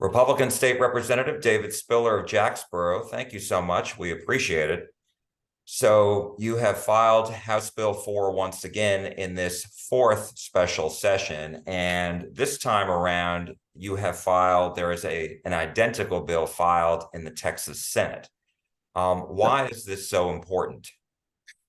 Republican State Representative David Spiller of Jacksboro, thank you so much. We appreciate it. So you have filed House Bill 4 once again in this fourth special session. And this time around, you have filed, there is an identical bill filed in the Texas Senate. Why is this so important?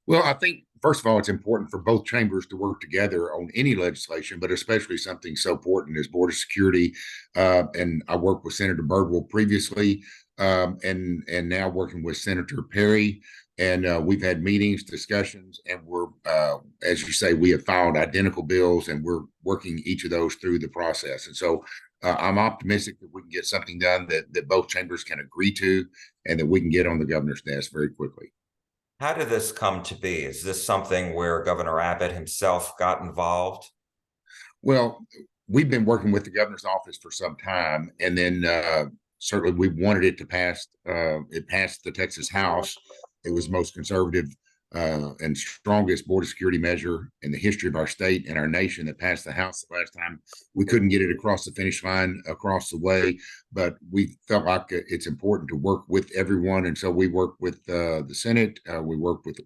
Well, I think, first of all, it's important for both chambers to work together on any legislation, but especially something so important as border security. And I worked with Senator Birdwell previously, and now working with Senator Perry. And we've had meetings, discussions, and we're, as you say, we have filed identical bills, and we're working each of those through the process. And so I'm optimistic that we can get something done that both chambers can agree to, and that we can get on the governor's desk very quickly. How did this come to be? Is this something where Governor Abbott himself got involved? Well, we've been working with the governor's office for some time, and then certainly we wanted it to pass. It passed the Texas House. It was the most conservative and strongest border security measure in the history of our state and our nation that passed the House the last time. We couldn't get it across the finish line across the way, but we felt like it's important to work with everyone, and so we worked with the Senate. We worked with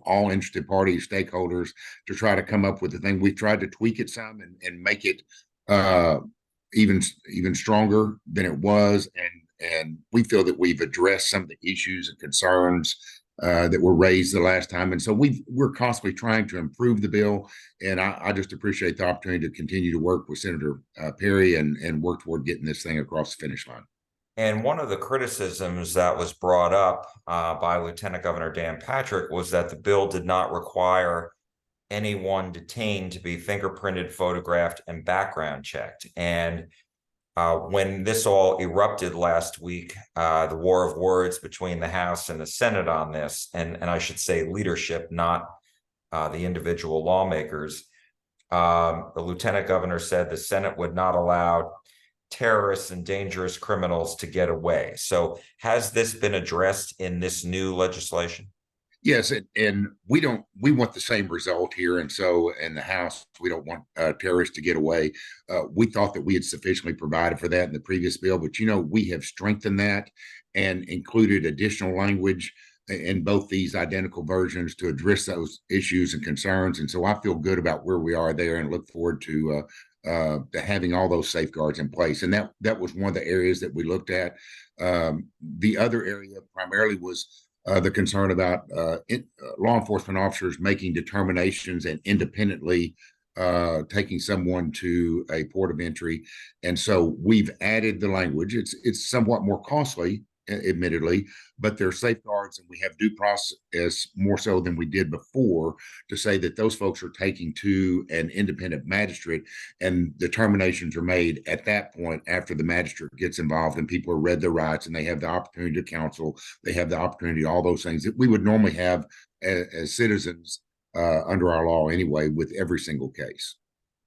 all interested parties, stakeholders, to try to come up with the thing. We've tried to tweak it some and make it even stronger than it was, and we feel that we've addressed some of the issues and concerns that were raised the last time. And so we're constantly trying to improve the bill, and I just appreciate the opportunity to continue to work with Senator Perry and work toward getting this thing across the finish line. And one of the criticisms that was brought up by Lieutenant Governor Dan Patrick was that the bill did not require anyone detained to be fingerprinted, photographed, and background checked. And when this all erupted last week, the war of words between the House and the Senate on this, and I should say leadership, not the individual lawmakers, the Lieutenant Governor said the Senate would not allow terrorists and dangerous criminals to get away. So has this been addressed in this new legislation? Yes, and we want the same result here. And so in the House, we don't want terrorists to get away. We thought that we had sufficiently provided for that in the previous bill, but we have strengthened that and included additional language in both these identical versions to address those issues and concerns. And so I feel good about where we are there and look forward to having all those safeguards in place. And that was one of the areas that we looked at. The other area primarily was the concern about law enforcement officers making determinations and independently taking someone to a port of entry. And so we've added the language. It's somewhat more costly, admittedly, but there are safeguards, and we have due process more so than we did before, to say that those folks are taking to an independent magistrate, and determinations are made at that point after the magistrate gets involved and people are read their rights and they have the opportunity to counsel, they have the opportunity, all those things that we would normally have as citizens under our law anyway with every single case.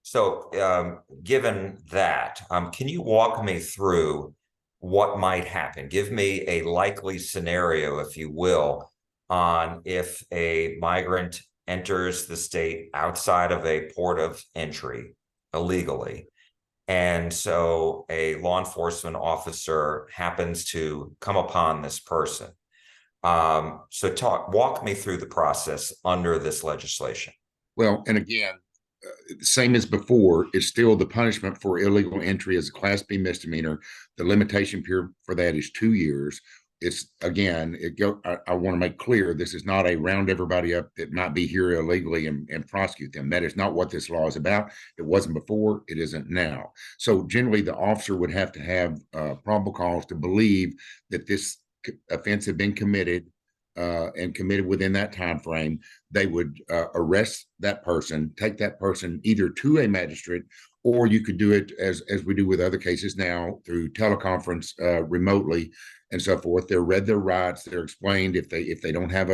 So given that, can you walk me through what might happen? Give me a likely scenario, if you will, on if a migrant enters the state outside of a port of entry illegally. And so a law enforcement officer happens to come upon this person. So walk me through the process under this legislation. Well, and again, same as before, it's still the punishment for illegal entry as a Class B misdemeanor. The limitation period for that is 2 years. It's again, I want to make clear this is not a round everybody up that might be here illegally and prosecute them. That is not what this law is about. It wasn't before. It isn't now. So generally, the officer would have to have probable cause to believe that this offense had been committed and committed within that time frame. They would arrest that person, take that person either to a magistrate, or you could do it as we do with other cases now through teleconference remotely and so forth. They're read their rights. They're explained if they don't have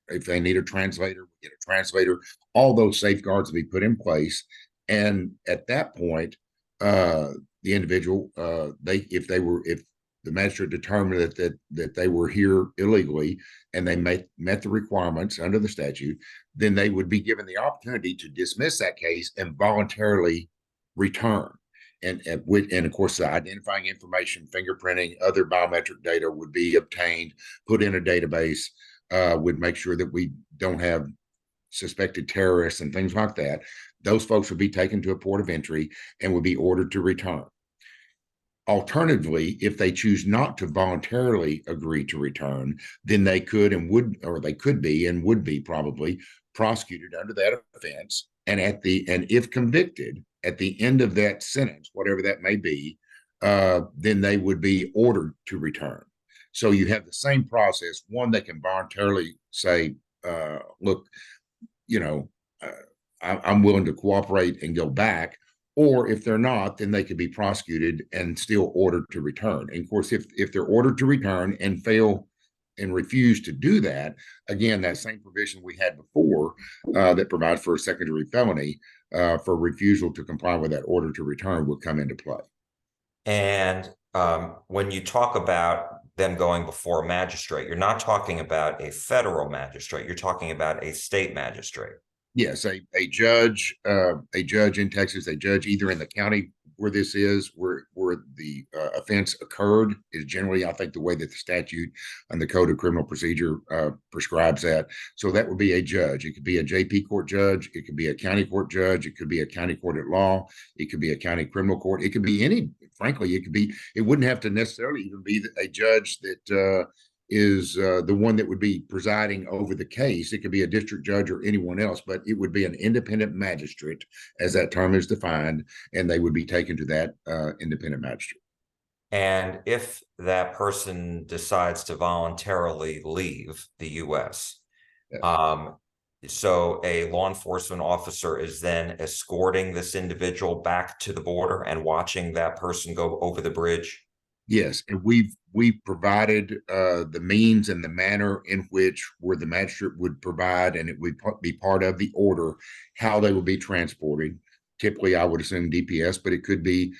if they need a translator, we get a translator. All those safeguards will be put in place, and at that point, the individual if the magistrate determined that they were here illegally and they met the requirements under the statute, then they would be given the opportunity to dismiss that case and voluntarily return. and of course, the identifying information, fingerprinting, other biometric data would be obtained, put in a database, would make sure that we don't have suspected terrorists and things like that. Those folks would be taken to a port of entry and would be ordered to return. Alternatively, if they choose not to voluntarily agree to return, then they could and would, or they could be and would be probably prosecuted under that offense. And if convicted at the end of that sentence, whatever that may be, then they would be ordered to return. So you have the same process. One, they can voluntarily say, "Look, you know, I'm willing to cooperate and go back." Or if they're not, then they could be prosecuted and still ordered to return. And of course, if they're ordered to return and fail and refuse to do that, again, that same provision we had before that provides for a secondary felony for refusal to comply with that order to return would come into play. And when you talk about them going before a magistrate, you're not talking about a federal magistrate, you're talking about a state magistrate. Yes, a judge in Texas, a judge either in the county where this is, where the offense occurred, is generally, I think, the way that the statute and the Code of Criminal Procedure prescribes that. So that would be a judge. It could be a JP court judge. It could be a county court judge. It could be a county court at law. It could be a county criminal court. It could be any. Frankly, it could be. It wouldn't have to necessarily even be a judge that is the one that would be presiding over the case. It could be a district judge or anyone else, but it would be an independent magistrate, as that term is defined, and they would be taken to that independent magistrate. And if that person decides to voluntarily leave the U.S., Yes. So a law enforcement officer is then escorting this individual back to the border and watching that person go over the bridge? Yes, and we've provided the means and the manner in which where the magistrate would provide, and it would be part of the order how they would be transported. Typically, I would assume DPS, but it could be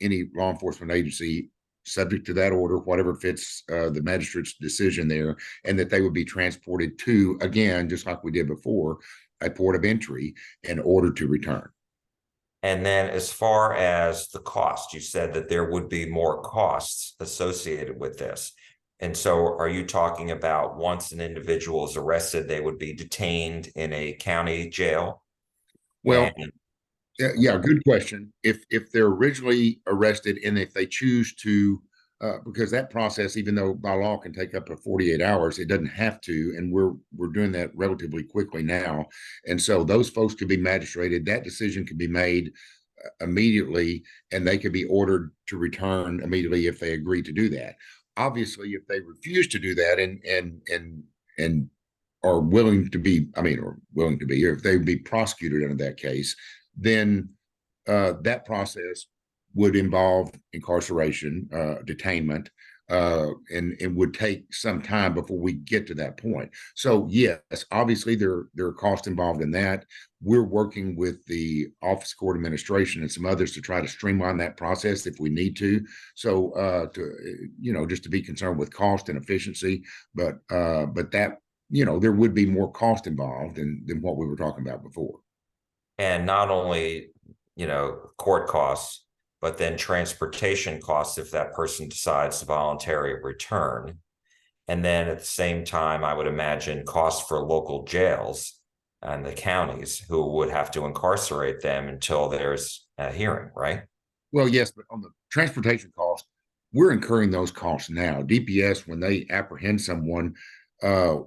any law enforcement agency subject to that order, whatever fits the magistrate's decision there, and that they would be transported to, again, just like we did before, a port of entry in order to return. And then as far as the cost, you said that there would be more costs associated with this. And so are you talking about once an individual is arrested, they would be detained in a county jail? Well, And yeah, good question. If they're originally arrested and if they choose to, because that process, even though by law can take up to 48 hours, it doesn't have to, and we're doing that relatively quickly now. And so those folks could be magistrated. That decision could be made immediately, and they could be ordered to return immediately if they agree to do that. Obviously, if they refuse to do that and are willing to be, or willing to be, or if they would be prosecuted under that case, then that process would involve incarceration, detainment, and would take some time before we get to that point. So yes, obviously there are costs involved in that. We're working with the Office of Court Administration and some others to try to streamline that process if we need to. So just to be concerned with cost and efficiency, but that there would be more cost involved than what we were talking about before. and not only, court costs, but then transportation costs if that person decides to voluntarily return. And then at the same time, I would imagine costs for local jails and the counties who would have to incarcerate them until there's a hearing, right? Well, yes, but on the transportation cost, we're incurring those costs now. DPS, when they apprehend someone, uh,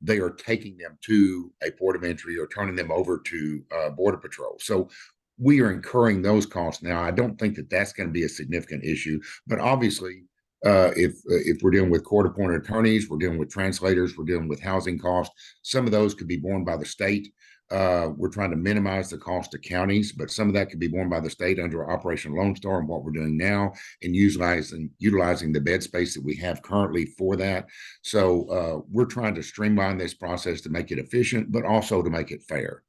they are taking them to a port of entry or turning them over to Border Patrol. So we are incurring those costs now. I don't think that that's going to be a significant issue, but obviously, if we're dealing with court appointed attorneys, we're dealing with translators, we're dealing with housing costs. Some of those could be borne by the state. We're trying to minimize the cost to counties, but some of that could be borne by the state under Operation Lone Star and what we're doing now, and utilizing the bed space that we have currently for that. So we're trying to streamline this process to make it efficient, but also to make it fair.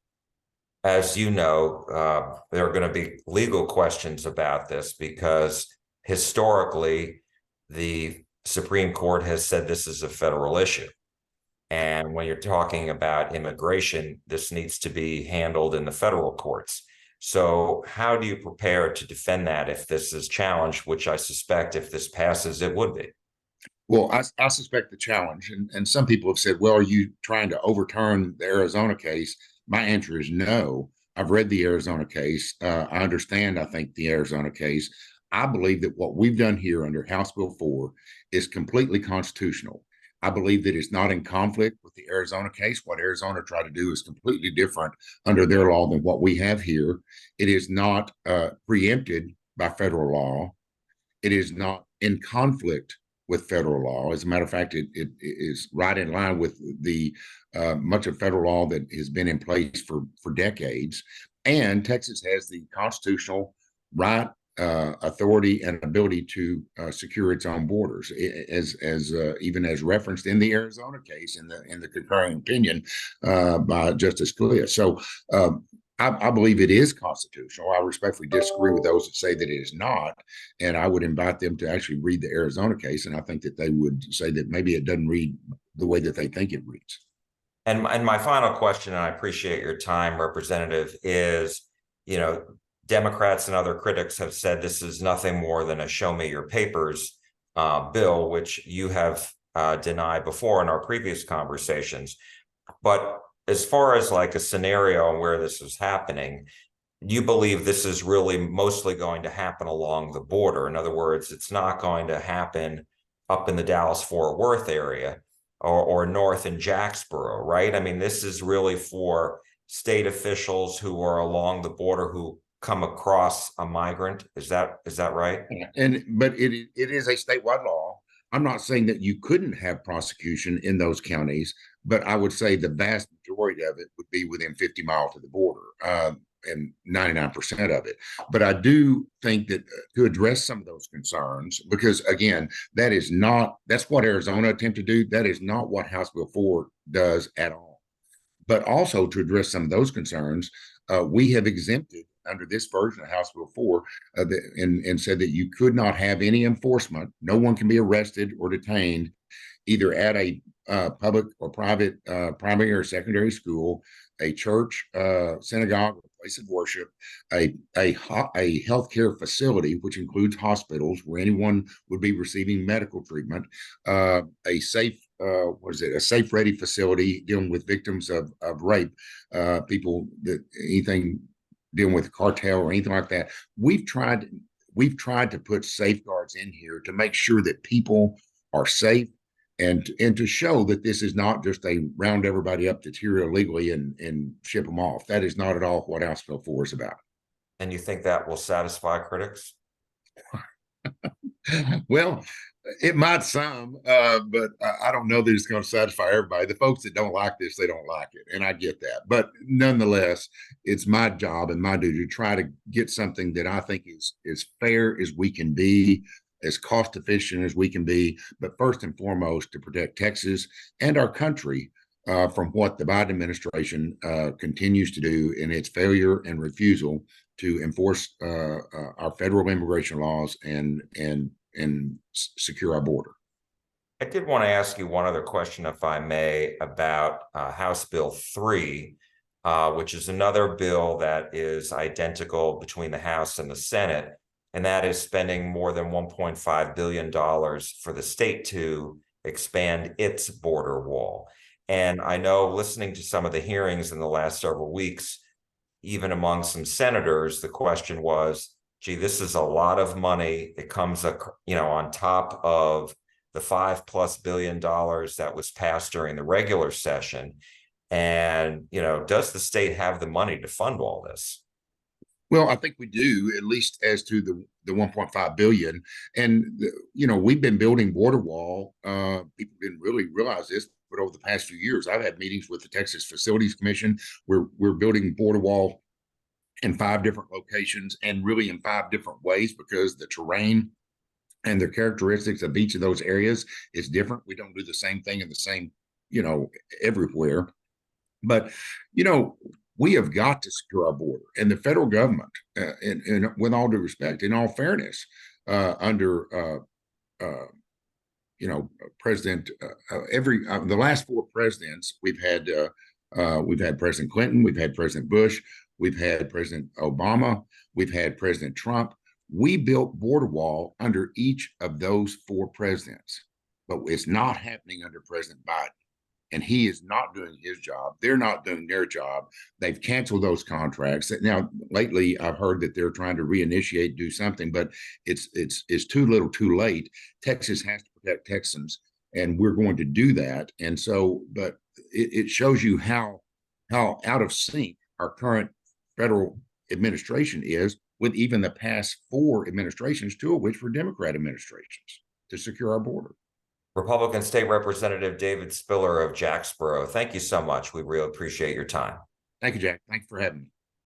As you know, there are going to be legal questions about this because historically, the Supreme Court has said this is a federal issue. And when you're talking about immigration, this needs to be handled in the federal courts. So how do you prepare to defend that if this is challenged, which I suspect if this passes, it would be? Well, I suspect the challenge, and some people have said, well, are you trying to overturn the Arizona case? My answer is no. I've read the Arizona case. I understand, I think, the Arizona case. I believe that what we've done here under House Bill 4 is completely constitutional. I believe that it's not in conflict with the Arizona case. What Arizona tried to do is completely different under their law than what we have here. It is not preempted by federal law. It is not in conflict with federal law. As a matter of fact, it is right in line with the much of federal law that has been in place for decades. And Texas has the constitutional right, authority, and ability to secure its own borders, as even as referenced in the Arizona case in the concurring opinion by Justice Scalia. So I believe it is constitutional. I respectfully disagree with those that say that it is not. And I would invite them to actually read the Arizona case. And I think that they would say that maybe it doesn't read the way that they think it reads. And my final question, and I appreciate your time, Representative, is, you know, Democrats and other critics have said this is nothing more than a show me your papers bill, which you have denied before in our previous conversations. But as far as like a scenario where this is happening, you believe this is really mostly going to happen along the border. In other words, it's not going to happen up in the Dallas-Fort Worth area or north in Jacksboro, right? I mean, this is really for state officials who are along the border who come across a migrant. Is that right? But it is a statewide law. I'm not saying that you couldn't have prosecution in those counties, but I would say the vast majority of it would be within 50 miles of the border. And 99% of it. But I do think that to address some of those concerns, because again, that's what Arizona attempted to do. That is not what House Bill 4 does at all. But also to address some of those concerns, we have exempted under this version of House Bill 4 and said that you could not have any enforcement. No one can be arrested or detained either at a public or private primary or secondary school, a church, synagogue, or place of worship, a healthcare facility, which includes hospitals where anyone would be receiving medical treatment, a safe a safe ready facility dealing with victims of rape, people that anything dealing with cartel or anything like that. We've tried to put safeguards in here to make sure that people are safe and to show that this is not just a round everybody up that's here illegally and ship them off. That is not at all what House Bill 4 is about. And you think that will satisfy critics? Well, it might some, but I don't know that it's going to satisfy everybody. The folks that don't like this, they don't like it, and I get that. But nonetheless, it's my job and my duty to try to get something that I think is as fair as we can be, as cost efficient as we can be, but first and foremost to protect Texas and our country from what the Biden administration continues to do in its failure and refusal to enforce our federal immigration laws and secure our border. I did want to ask you one other question, if I may, about House Bill 3, which is another bill that is identical between the House and the Senate, and that is spending more than $1.5 billion for the state to expand its border wall. And I know listening to some of the hearings in the last several weeks, even among some senators, the question was, gee, this is a lot of money. It comes, on top of the $5+ billion that was passed during the regular session. And, does the state have the money to fund all this? Well, I think we do, at least as to the 1.5 billion. And we've been building border wall. People didn't really realize this, but over the past few years, I've had meetings with the Texas Facilities Commission. We're building border wall in 5 different locations and really in 5 different ways because the terrain and the characteristics of each of those areas is different. We don't do the same thing in the same, everywhere. But, we have got to secure our border, and the federal government, and with all due respect, in all fairness, under President the last 4 presidents we've had President Clinton, we've had President Bush, we've had President Obama, we've had President Trump. We built border wall under each of those four presidents, but it's not happening under President Biden. And he is not doing his job. They're not doing their job. They've canceled those contracts. Now, lately, I've heard that they're trying to reinitiate, do something, but it's too little, too late. Texas has to protect Texans, and we're going to do that. And so, but it shows you how out of sync our current federal administration is with even the past four administrations, two of which were Democrat administrations, to secure our border. Republican State Representative David Spiller of Jacksboro, thank you so much. We really appreciate your time. Thank you, Jack. Thanks for having me.